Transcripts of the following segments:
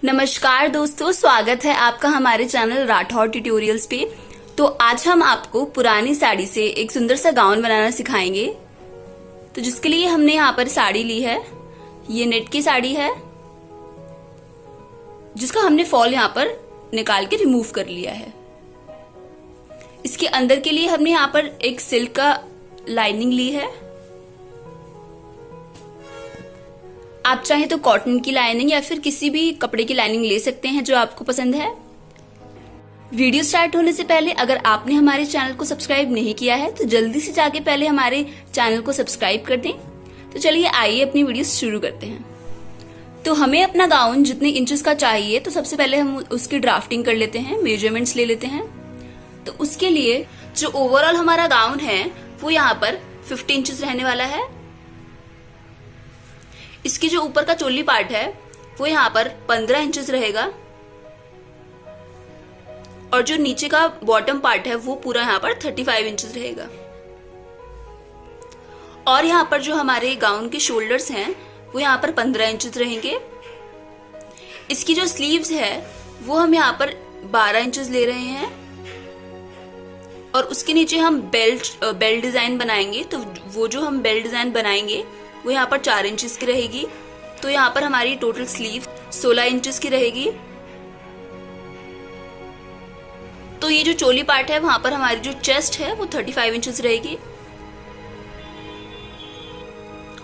नमस्कार दोस्तों, स्वागत है आपका हमारे चैनल राठौर ट्यूटोरियल्स पे। तो आज हम आपको पुरानी साड़ी से एक सुंदर सा गाउन बनाना सिखाएंगे। तो जिसके लिए हमने यहाँ पर साड़ी ली है। ये नेट की साड़ी है जिसका हमने फॉल यहाँ पर निकाल के रिमूव कर लिया है। इसके अंदर के लिए हमने यहाँ पर एक सिल्क का लाइनिंग ली है। आप चाहें तो कॉटन की लाइनिंग या फिर किसी भी कपड़े की लाइनिंग ले सकते हैं जो आपको पसंद है। वीडियो स्टार्ट होने से पहले अगर आपने हमारे चैनल को सब्सक्राइब नहीं किया है तो जल्दी से जाके पहले हमारे चैनल को सब्सक्राइब कर दें। तो चलिए आइए अपनी वीडियो शुरू करते हैं। तो हमें अपना गाउन जितने इंचेस का चाहिए तो सबसे पहले हम उसकी ड्राफ्टिंग कर लेते हैं, मेजरमेंट्स ले लेते हैं। तो उसके लिए जो ओवरऑल हमारा गाउन है वो यहाँ पर 50 इंचेस रहने वाला है। इसकी जो ऊपर का चोली पार्ट है वो यहाँ पर 15 इंचेस रहेगा और जो नीचे का बॉटम पार्ट है वो पूरा यहाँ पर 35 इंचेस रहेगा। और यहाँ पर जो हमारे गाउन के शोल्डर्स हैं वो यहाँ पर 15 इंचेस रहेंगे। इसकी जो स्लीव्स है वो हम यहाँ पर 12 इंचेस ले रहे हैं और उसके नीचे हम बेल्ट डिजाइन बनाएंगे। तो वो जो हम बेल्ट डिजाइन बनाएंगे वो यहाँ पर 4 इंचेस की रहेगी। तो यहाँ पर हमारी टोटल स्लीव 16 इंचेस की रहेगी। तो ये जो चोली पार्ट है वहां पर हमारी जो चेस्ट है वो 35 इंचेस रहेगी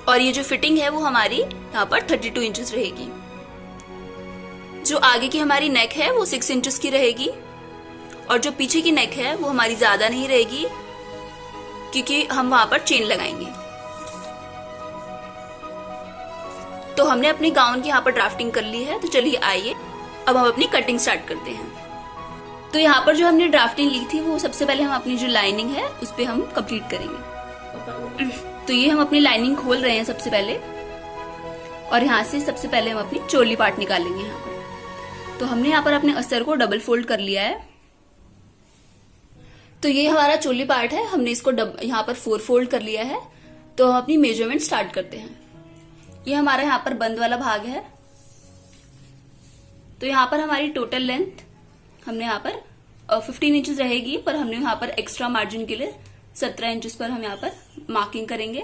और ये जो फिटिंग है वो हमारी यहाँ पर 32 इंचेस रहेगी। जो आगे की हमारी नेक है वो 6 इंचेस की रहेगी और जो पीछे की नेक है वो हमारी ज्यादा नहीं रहेगी क्योंकि हम वहां पर चेन लगाएंगे। तो हमने अपने गाउन की यहाँ पर ड्राफ्टिंग कर ली है। तो चलिए आइए अब हम अपनी कटिंग स्टार्ट करते हैं। तो यहाँ पर जो हमने ड्राफ्टिंग ली थी वो सबसे पहले हम अपनी जो लाइनिंग है उस पे हम कंप्लीट करेंगे। तो ये हम अपनी लाइनिंग खोल रहे हैं सबसे पहले और यहाँ से सबसे पहले हम अपनी चोली पार्ट निकालेंगे। यहाँ पर तो हमने यहाँ पर अपने अस्तर को डबल फोल्ड कर लिया है। तो ये हमारा चोली पार्ट है, हमने इसको यहाँ पर 4 फोल्ड कर लिया है। तो हम अपनी मेजरमेंट स्टार्ट करते हैं। ये हमारा यहाँ पर बंद वाला भाग है। तो यहाँ पर हमारी टोटल लेंथ हमने यहाँ पर 15 इंचेस रहेगी, पर हमने यहाँ पर एक्स्ट्रा मार्जिन के लिए 17 इंचेस पर हम यहाँ पर मार्किंग करेंगे।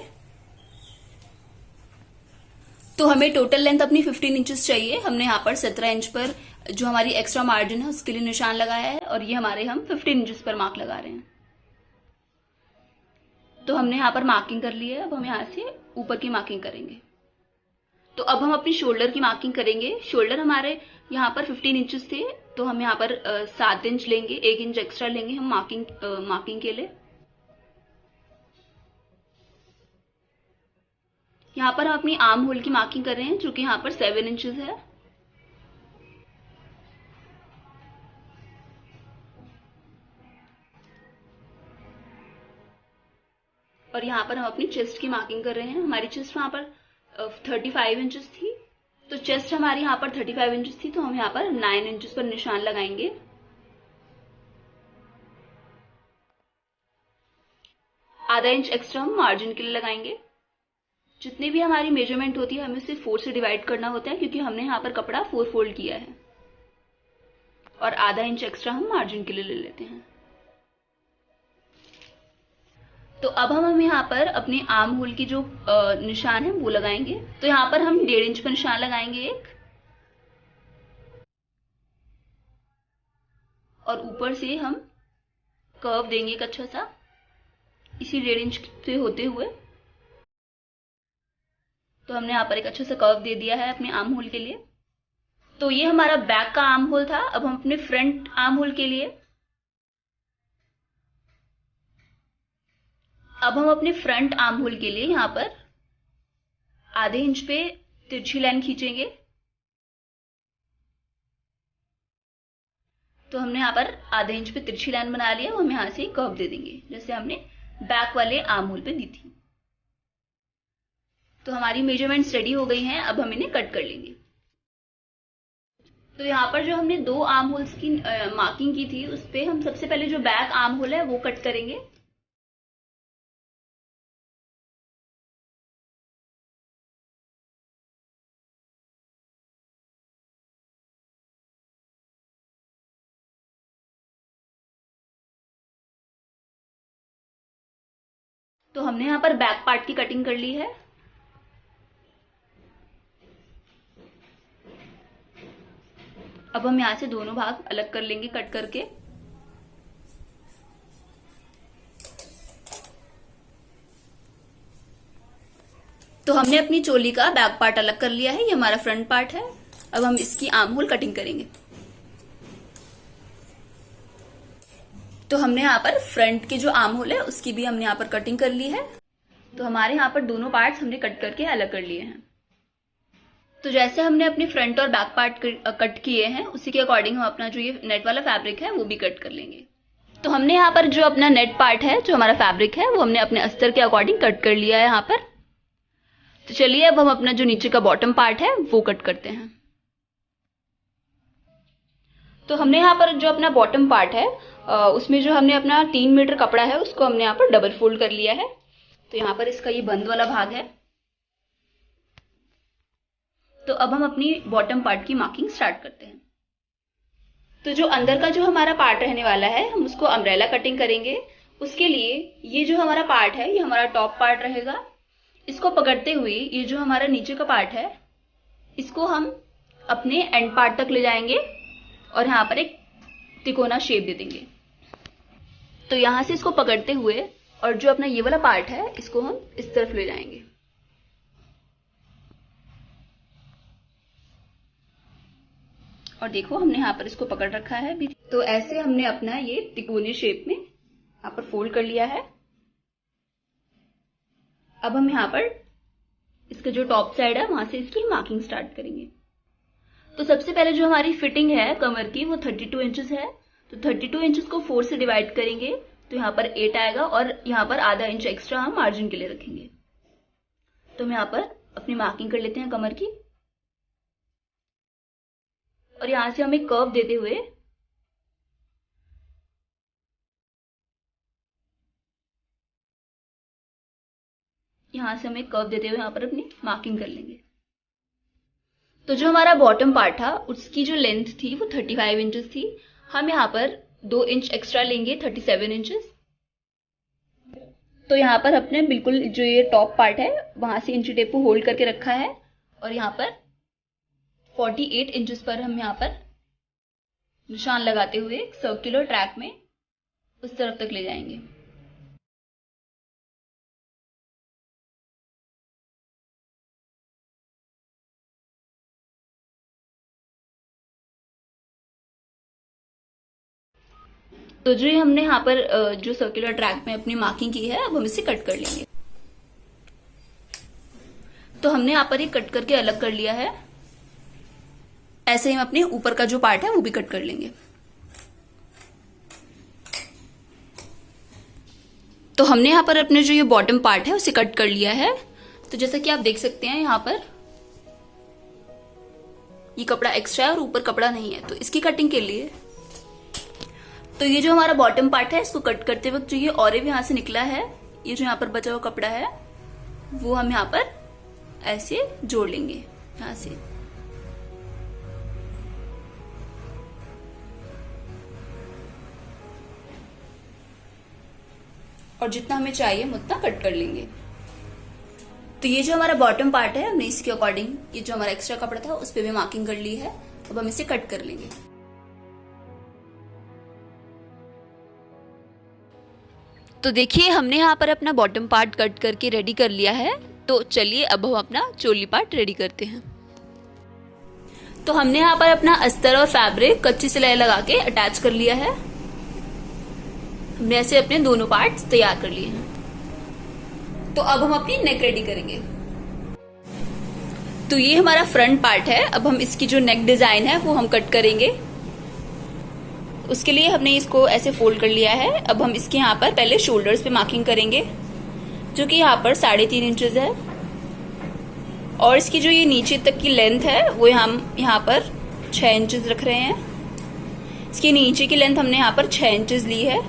तो हमें टोटल लेंथ अपनी 15 इंचेस चाहिए। हमने यहाँ पर 17 इंच पर जो हमारी एक्स्ट्रा मार्जिन है उसके लिए निशान लगाया है और ये हमारे हम 15 इंचेस पर मार्क लगा रहे हैं। तो हमने यहाँ पर मार्किंग कर ली है। अब हम यहाँ से ऊपर की मार्किंग करेंगे। तो अब हम अपनी शोल्डर की मार्किंग करेंगे। शोल्डर हमारे यहाँ पर 15 इंचेस थे तो हम यहाँ पर 7 इंच लेंगे, 1 इंच एक्स्ट्रा लेंगे हम मार्किंग के लिए। यहाँ पर हम अपनी आर्म होल की मार्किंग कर रहे हैं जो कि यहाँ पर 7 इंचेस है। और यहाँ पर हम अपनी चेस्ट की मार्किंग कर रहे हैं। हमारी चेस्ट वहां पर 35 इंचेस थी। तो चेस्ट हमारी यहाँ पर 35 इंचेस थी तो हम यहाँ पर 9 इंचेस पर निशान लगाएंगे। आधा इंच एक्स्ट्रा हम मार्जिन के लिए लगाएंगे। जितनी भी हमारी मेजरमेंट होती है हमें उसे 4 से डिवाइड करना होता है क्योंकि हमने यहाँ पर कपड़ा 4 फोल्ड किया है और आधा इंच एक्स्ट्रा हम मार्जिन के लिए ले लेते हैं। तो अब हम यहाँ पर अपने आर्म होल की जो निशान है वो लगाएंगे। तो यहाँ पर हम 1.5 इंच पर निशान लगाएंगे एक और ऊपर से हम कर्व देंगे एक अच्छा सा इसी 1.5 इंच से होते हुए। तो हमने यहाँ पर एक अच्छा सा कर्व दे दिया है अपने आर्म होल के लिए। तो ये हमारा बैक का आर्म होल था। अब हम अपने फ्रंट आर्म होल के लिए यहाँ पर आधे इंच पे तिरछी लाइन खींचेंगे। तो हमने यहाँ पर आधे इंच पे तिरछी लाइन बना लिया। हम यहाँ से कर्व दे देंगे जैसे हमने बैक वाले आर्म होल पे दी थी। तो हमारी मेजरमेंट्स रेडी हो गई हैं। अब हम इन्हें कट कर लेंगे। तो यहाँ पर जो हमने 2 आर्म होल्स की मार्किंग की थी उस पे हम सबसे पहले जो बैक आर्म होल है वो कट करेंगे। तो हमने यहाँ पर बैक पार्ट की कटिंग कर ली है। अब हम यहाँ से दोनों भाग अलग कर लेंगे कट करके। तो हमने अपनी चोली का बैक पार्ट अलग कर लिया है, ये हमारा फ्रंट पार्ट है। अब हम इसकी आर्म होल कटिंग करेंगे। तो हमने यहाँ पर फ्रंट की जो आर्म होल है उसकी भी हमने यहाँ पर कटिंग कर ली है। तो हमारे यहाँ पर दोनों पार्ट्स हमने कट करके अलग कर लिए हैं। तो जैसे हमने अपने फ्रंट और बैक पार्ट कट किए हैं उसी के अकॉर्डिंग हम अपना जो ये नेट वाला फैब्रिक है वो भी कट कर लेंगे। तो हमने यहाँ पर जो अपना नेट पार्ट है, जो हमारा फैब्रिक है, वो हमने अपने अस्तर के अकॉर्डिंग कट कर लिया है यहाँ पर। तो चलिए अब हम अपना जो नीचे का बॉटम पार्ट है वो कट करते हैं। तो हमने यहाँ पर जो अपना बॉटम पार्ट है उसमें जो हमने अपना 3 मीटर कपड़ा है उसको हमने यहाँ पर डबल फोल्ड कर लिया है। तो यहाँ पर इसका ये बंद वाला भाग है। तो अब हम अपनी बॉटम पार्ट की मार्किंग स्टार्ट करते हैं। तो जो अंदर का जो हमारा पार्ट रहने वाला है हम उसको अम्ब्रेला कटिंग करेंगे। उसके लिए ये जो हमारा पार्ट है ये हमारा टॉप पार्ट रहेगा। इसको पकड़ते हुए ये जो हमारा नीचे का पार्ट है इसको हम अपने एंड पार्ट तक ले जाएंगे और यहाँ पर एक तिकोना शेप दे देंगे। तो यहाँ से इसको पकड़ते हुए और जो अपना ये वाला पार्ट है इसको हम इस तरफ ले जाएंगे। और देखो हमने यहाँ पर इसको पकड़ रखा है भी। तो ऐसे हमने अपना ये तिकोने शेप में यहाँ पर फोल्ड कर लिया है। अब हम यहाँ पर इसका जो टॉप साइड है वहां से इसकी मार्किंग स्टार्ट करेंगे। तो सबसे पहले जो हमारी फिटिंग है कमर की वो 32 इंचेस है। तो 32 इंचेस को 4 से डिवाइड करेंगे तो यहाँ पर 8 आएगा और यहाँ पर आधा इंच एक्स्ट्रा हम मार्जिन के लिए रखेंगे। तो हम यहाँ पर अपनी मार्किंग कर लेते हैं कमर की और यहाँ से हम एक कर्व देते हुए यहाँ पर अपनी मार्किंग कर लेंगे। तो जो हमारा बॉटम पार्ट था उसकी जो लेंथ थी वो 35 इंचेस थी। हम यहाँ पर 2 इंच एक्स्ट्रा लेंगे 37 इंचेस। तो यहाँ पर अपने बिल्कुल जो ये टॉप पार्ट है वहां से इंची टेप को होल्ड करके रखा है और यहाँ पर 48 इंचेस पर हम यहाँ पर निशान लगाते हुए सर्कुलर ट्रैक में उस तरफ तक ले जाएंगे। तो जो हमने यहाँ पर जो सर्कुलर ट्रैक में अपनी मार्किंग की है अब हम इसे कट कर लेंगे। तो हमने यहाँ पर ये कट करके अलग कर लिया है। ऐसे ही हम अपने ऊपर का जो पार्ट है वो भी कट कर लेंगे। तो हमने यहाँ पर अपने जो ये बॉटम पार्ट है उसे कट कर लिया है। तो जैसा कि आप देख सकते हैं यहाँ पर ये कपड़ा एक्स्ट्रा है और ऊपर कपड़ा नहीं है। तो इसकी कटिंग के लिए तो ये जो हमारा बॉटम पार्ट है इसको कट करते वक्त जो ये ऑरेव यहाँ से निकला है, ये जो यहाँ पर बचा हुआ कपड़ा है वो हम यहाँ पर ऐसे जोड़ लेंगे यहाँ से। और जितना हमें चाहिए हम उतना कट कर लेंगे। तो ये जो हमारा बॉटम पार्ट है हमने इसके अकॉर्डिंग ये जो हमारा एक्स्ट्रा कपड़ा था उस पर भी मार्किंग कर ली है। अब हम इसे कट कर लेंगे। तो देखिए हमने यहाँ पर अपना बॉटम पार्ट कट करके रेडी कर लिया है। तो चलिए अब हम अपना चोली पार्ट रेडी करते हैं। तो हमने यहाँ पर अपना अस्तर और फैब्रिक कच्ची सिलाई लगा के अटैच कर लिया है। हमने ऐसे अपने दोनों पार्ट्स तैयार कर लिए हैं। तो अब हम अपनी नेक रेडी करेंगे। तो ये हमारा फ्रंट पार्ट है। अब हम इसकी जो नेक डिजाइन है वो हम कट करेंगे। उसके लिए हमने इसको ऐसे फोल्ड कर लिया है। अब हम इसके यहाँ पर पहले शोल्डर्स पे मार्किंग करेंगे जो कि यहाँ पर 3.5 इंचेस है। और इसकी जो ये नीचे तक की लेंथ है वो हम यहाँ पर 6 इंचेस रख रहे हैं। इसकी नीचे की लेंथ हमने यहाँ पर 6 इंचेस ली है।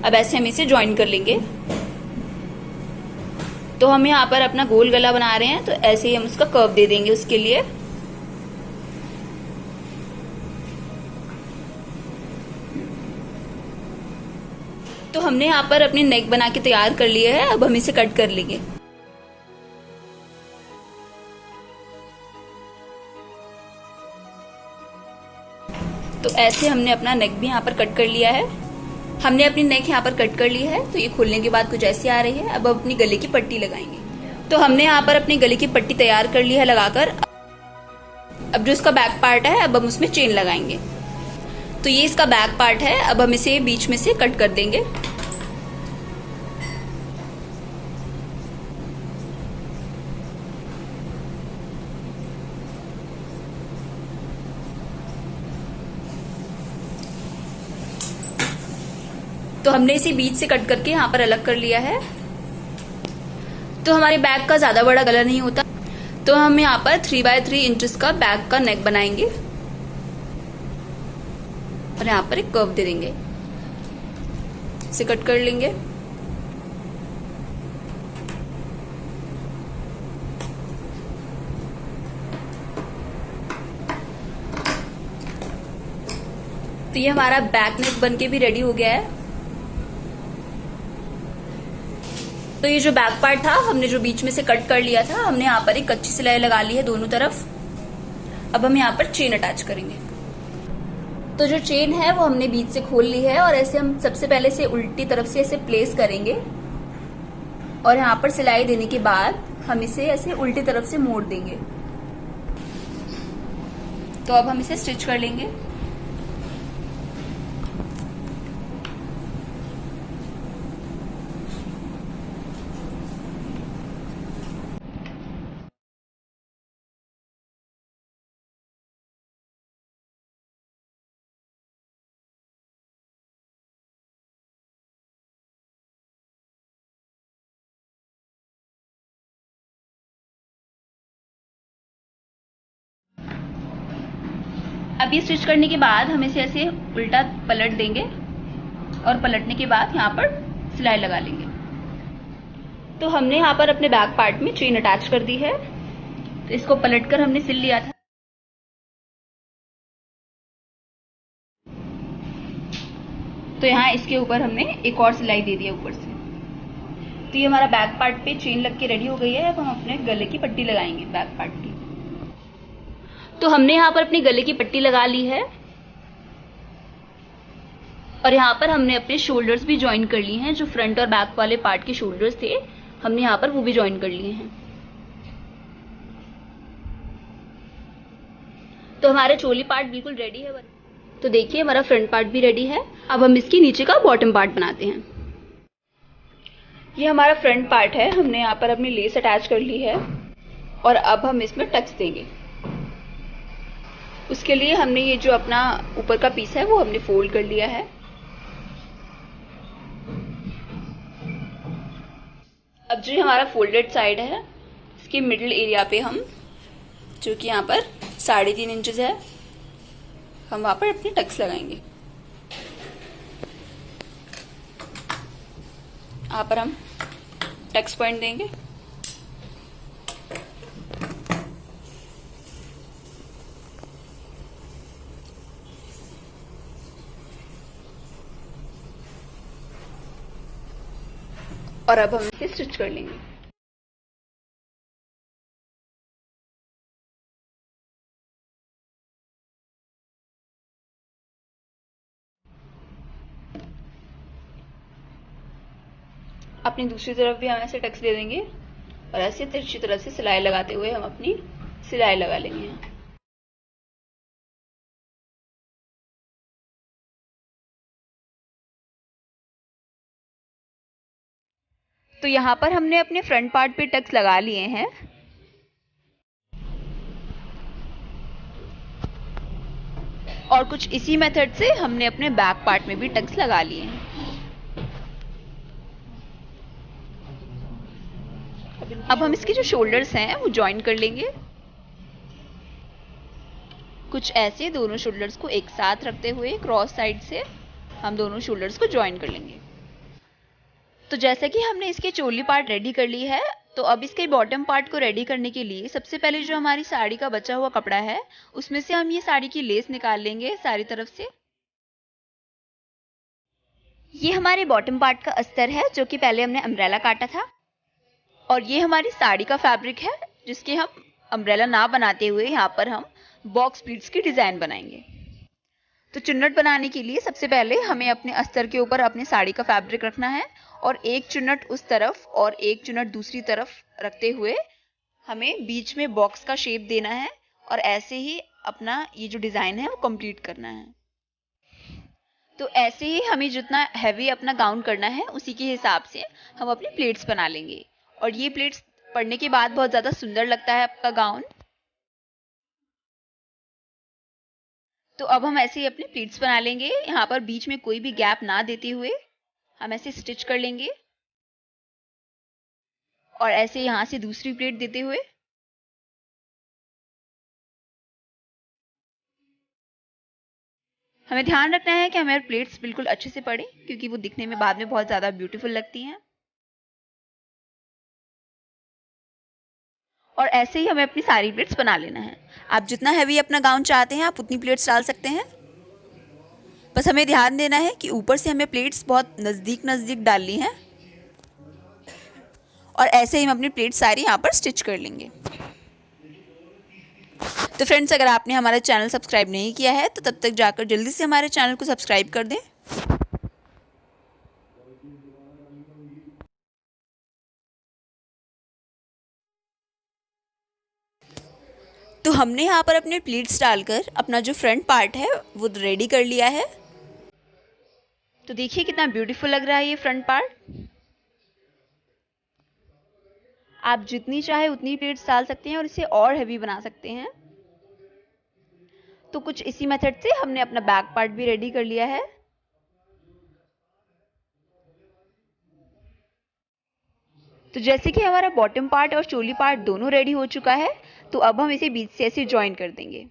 अब ऐसे हम इसे ज्वाइन कर लेंगे। तो हम यहाँ पर अपना गोल गला बना रहे हैं तो ऐसे ही हम उसका कर्व दे देंगे उसके लिए। तो हमने यहाँ पर अपनी नेक बना के तैयार कर लिया है। अब हम इसे कट कर लेंगे। तो ऐसे हमने अपना नेक भी यहाँ पर कट कर लिया है। हमने अपनी नेक यहाँ पर कट कर ली है। तो ये खोलने के बाद कुछ ऐसे आ रही है। अब अपनी गले की पट्टी लगाएंगे। तो हमने यहाँ पर अपनी गले की पट्टी तैयार कर ली है लगाकर। अब जो इसका बैक पार्ट है, अब हम उसमें चेन लगाएंगे। तो ये इसका बैक पार्ट है। अब हम इसे बीच में से कट कर देंगे। तो हमने इसे बीच से कट करके यहाँ पर अलग कर लिया है। तो हमारे बैग का ज्यादा बड़ा गला नहीं होता, तो हम यहाँ पर 3x3 इंचेस का बैग का नेक बनाएंगे और यहाँ पर एक कर्व दे देंगे। इसे कट कर लेंगे। तो ये हमारा बैक नेक बनके भी रेडी हो गया है। तो ये जो बैक पार्ट था, हमने जो बीच में से कट कर लिया था, हमने यहाँ पर एक कच्ची सिलाई लगा ली है दोनों तरफ। अब हम यहाँ पर चेन अटैच करेंगे। तो जो चेन है वो हमने बीच से खोल ली है और ऐसे हम सबसे पहले से उल्टी तरफ से ऐसे प्लेस करेंगे और यहाँ पर सिलाई देने के बाद हम इसे ऐसे उल्टी तरफ से मोड़ देंगे। तो अब हम इसे स्टिच कर लेंगे। अब ये स्टिच करने के बाद हम इसे ऐसे उल्टा पलट देंगे और पलटने के बाद यहाँ पर सिलाई लगा लेंगे। तो हमने यहाँ पर अपने बैक पार्ट में चेन अटैच कर दी है। तो इसको पलटकर हमने सिल लिया था। तो यहाँ इसके ऊपर हमने एक और सिलाई दे दिया ऊपर से। तो ये हमारा बैक पार्ट पे चेन लग के रेडी हो गई है। अब हम अपने गले की पट्टी लगाएंगे बैक पार्ट की। तो हमने यहाँ पर अपनी गले की पट्टी लगा ली है और यहाँ पर हमने अपने शोल्डर्स भी ज्वाइन कर लिए हैं। जो फ्रंट और बैक वाले पार्ट के शोल्डर्स थे, हमने यहाँ पर वो भी ज्वाइन कर लिए हैं। तो हमारा चोली पार्ट बिल्कुल रेडी है। तो देखिए हमारा फ्रंट पार्ट भी रेडी है। अब हम इसके नीचे का बॉटम पार्ट बनाते हैं। ये हमारा फ्रंट पार्ट है। हमने यहाँ पर अपनी लेस अटैच कर ली है और अब हम इसमें टक्स देंगे। उसके लिए हमने ये जो अपना ऊपर का पीस है वो हमने फोल्ड कर लिया है। अब जो हमारा फोल्डेड साइड है, इसके मिडिल एरिया पे हम, जो कि यहाँ पर 3.5 इंचेस है, हम वहां पर अपनी टक्स लगाएंगे। यहाँ पर हम टक्स पॉइंट देंगे। और अब हम इसे स्टिच कर लेंगे। अपनी दूसरी तरफ भी हम ऐसे टक्स दे देंगे और ऐसे तिरछी तरफ से सिलाई लगाते हुए हम अपनी सिलाई लगा लेंगे। तो यहाँ पर हमने अपने फ्रंट पार्ट पे टक्स लगा लिए हैं और कुछ इसी मेथड से हमने अपने बैक पार्ट में भी टक्स लगा लिए हैं। अब हम इसके जो शोल्डर्स हैं वो ज्वाइन कर लेंगे। कुछ ऐसे दोनों शोल्डर्स को एक साथ रखते हुए क्रॉस साइड से हम दोनों शोल्डर्स को ज्वाइन कर लेंगे। तो जैसा कि हमने इसके चोली पार्ट रेडी कर ली है, तो अब इसके बॉटम पार्ट को रेडी करने के लिए सबसे पहले जो हमारी साड़ी का बचा हुआ कपड़ा है, उसमें से हम ये साड़ी की लेस निकाल लेंगे सारी तरफ से। ये हमारे बॉटम पार्ट का अस्तर है जो कि पहले हमने अम्ब्रेला काटा था, और ये हमारी साड़ी का फैब्रिक है जिसके हम अम्ब्रेला ना बनाते हुए यहाँ पर हम बॉक्स प्लीट्स की डिजाइन बनाएंगे। तो चुन्नट बनाने के लिए सबसे पहले हमें अपने अस्तर के ऊपर अपनी साड़ी का फैब्रिक रखना है, और एक चुन्नट उस तरफ और एक चुन्नट दूसरी तरफ रखते हुए हमें बीच में बॉक्स का शेप देना है, और ऐसे ही अपना ये जो डिजाइन है वो कंप्लीट करना है। तो ऐसे ही हमें जितना हैवी अपना गाउन करना है उसी के हिसाब से हम अपनी प्लेट्स बना लेंगे, और ये प्लेट्स पड़ने के बाद बहुत ज्यादा सुंदर लगता है आपका गाउन। तो अब हम ऐसे ही अपने प्लीट्स बना लेंगे, यहाँ पर बीच में कोई भी गैप ना देते हुए हम ऐसे स्टिच कर लेंगे, और ऐसे यहाँ से दूसरी प्लेट देते हुए हमें ध्यान रखना है कि हमारे प्लेट्स बिल्कुल अच्छे से पड़े, क्योंकि वो दिखने में बाद में बहुत ज्यादा ब्यूटीफुल लगती हैं। और ऐसे ही हमें अपनी सारी प्लेट्स बना लेना है। आप जितना हैवी अपना गाउन चाहते हैं आप उतनी प्लेट्स डाल सकते हैं, बस हमें ध्यान देना है कि ऊपर से हमें प्लेट्स बहुत नज़दीक नज़दीक डालनी है, और ऐसे ही हम अपनी प्लेट सारी यहाँ पर स्टिच कर लेंगे। तो फ्रेंड्स, अगर आपने हमारा चैनल सब्सक्राइब नहीं किया है तो तब तक जाकर जल्दी से हमारे चैनल को सब्सक्राइब कर दें। तो हमने यहाँ पर अपने प्लीट्स डालकर अपना जो फ्रंट पार्ट है वो रेडी कर लिया है। तो देखिए कितना ब्यूटीफुल लग रहा है ये फ्रंट पार्ट। आप जितनी चाहे उतनी प्लेट्स डाल सकते हैं और इसे और हैवी बना सकते हैं। तो कुछ इसी मेथड से हमने अपना बैक पार्ट भी रेडी कर लिया है। तो जैसे कि हमारा बॉटम पार्ट और चोली पार्ट दोनों रेडी हो चुका है, तो अब हम इसे बीच से ऐसे ज्वाइन कर देंगे।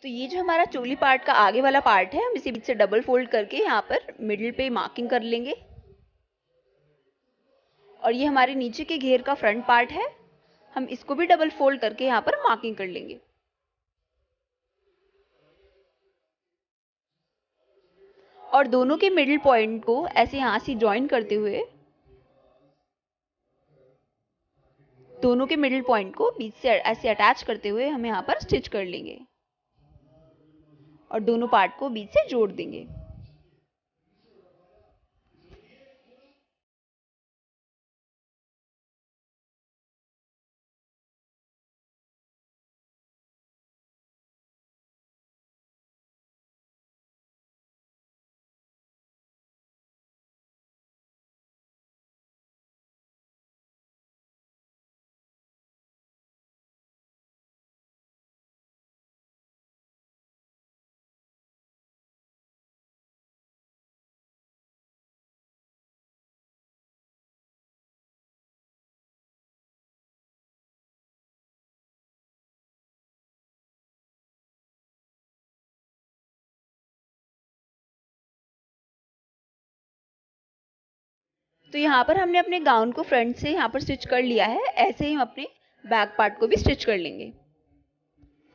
तो ये जो हमारा चोली पार्ट का आगे वाला पार्ट है, हम इसे बीच से डबल फोल्ड करके यहाँ पर मिडिल पे मार्किंग कर लेंगे, और ये हमारे नीचे के घेर का फ्रंट पार्ट है, हम इसको भी डबल फोल्ड करके यहाँ पर मार्किंग कर लेंगे। और दोनों के मिडिल पॉइंट को ऐसे यहाँ से ज्वाइन करते हुए दोनों के मिडिल पॉइंट को बीच से ऐसे अटैच करते हुए हम यहाँ पर स्टिच कर लेंगे, और दोनों पार्ट को बीच से जोड़ देंगे। तो यहाँ पर हमने अपने गाउन को फ्रंट से यहाँ पर स्टिच कर लिया है, ऐसे ही हम अपने बैक पार्ट को भी स्टिच कर लेंगे।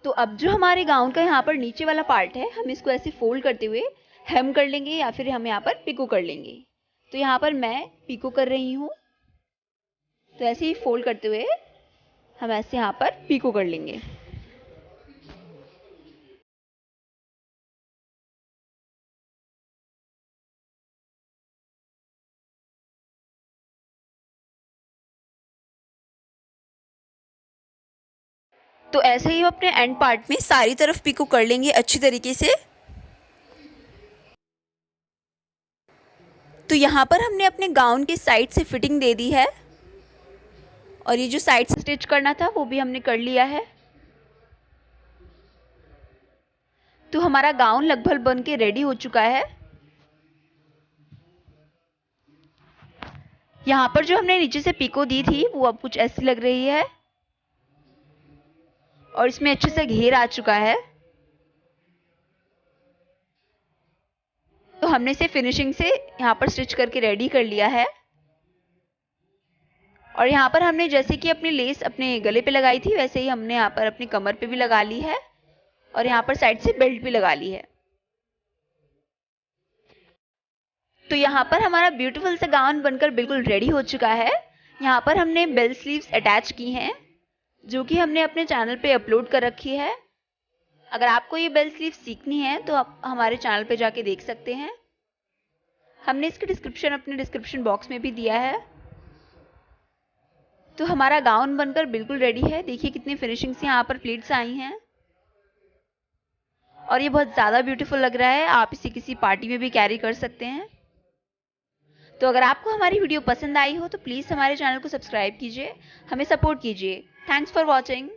तो अब जो हमारे गाउन का यहाँ पर नीचे वाला पार्ट है, हम इसको ऐसे फोल्ड करते हुए हेम कर लेंगे, या फिर हम यहाँ पर पिको कर लेंगे। तो यहाँ पर मैं पिको कर रही हूँ, तो ऐसे ही फोल्ड करते हुए हम ऐसे यहाँ पर पिको कर लेंगे। तो ऐसे ही हम अपने एंड पार्ट में सारी तरफ पिको कर लेंगे अच्छी तरीके से। तो यहाँ पर हमने अपने गाउन के साइड से फिटिंग दे दी है, और ये जो साइड से स्टिच करना था वो भी हमने कर लिया है। तो हमारा गाउन लगभग बन के रेडी हो चुका है। यहाँ पर जो हमने नीचे से पिको दी थी वो अब कुछ ऐसी लग रही है, और इसमें अच्छे से घेर आ चुका है। तो हमने इसे फिनिशिंग से यहाँ पर स्टिच करके रेडी कर लिया है। और यहाँ पर हमने जैसे कि अपनी लेस अपने गले पे लगाई थी, वैसे ही हमने यहाँ पर अपनी कमर पे भी लगा ली है, और यहाँ पर साइड से बेल्ट भी लगा ली है। तो यहाँ पर हमारा ब्यूटीफुल सा गाउन बनकर बिल्कुल रेडी हो चुका है। यहाँ पर हमने बेल स्लीव्स अटैच की हैं, जो कि हमने अपने चैनल पे अपलोड कर रखी है। अगर आपको ये बेल स्लीव सीखनी है तो आप हमारे चैनल पे जाके देख सकते हैं। हमने इसकी डिस्क्रिप्शन अपने डिस्क्रिप्शन बॉक्स में भी दिया है। तो हमारा गाउन बनकर बिल्कुल रेडी है। देखिए कितनी फिनिशिंग से यहाँ पर प्लीट्स आई हैं और ये बहुत ज़्यादा ब्यूटीफुल लग रहा है। आप इसे किसी पार्टी में भी कैरी कर सकते हैं। तो अगर आपको हमारी वीडियो पसंद आई हो तो प्लीज़ हमारे चैनल को सब्सक्राइब कीजिए, हमें सपोर्ट कीजिए। Thanks for watching.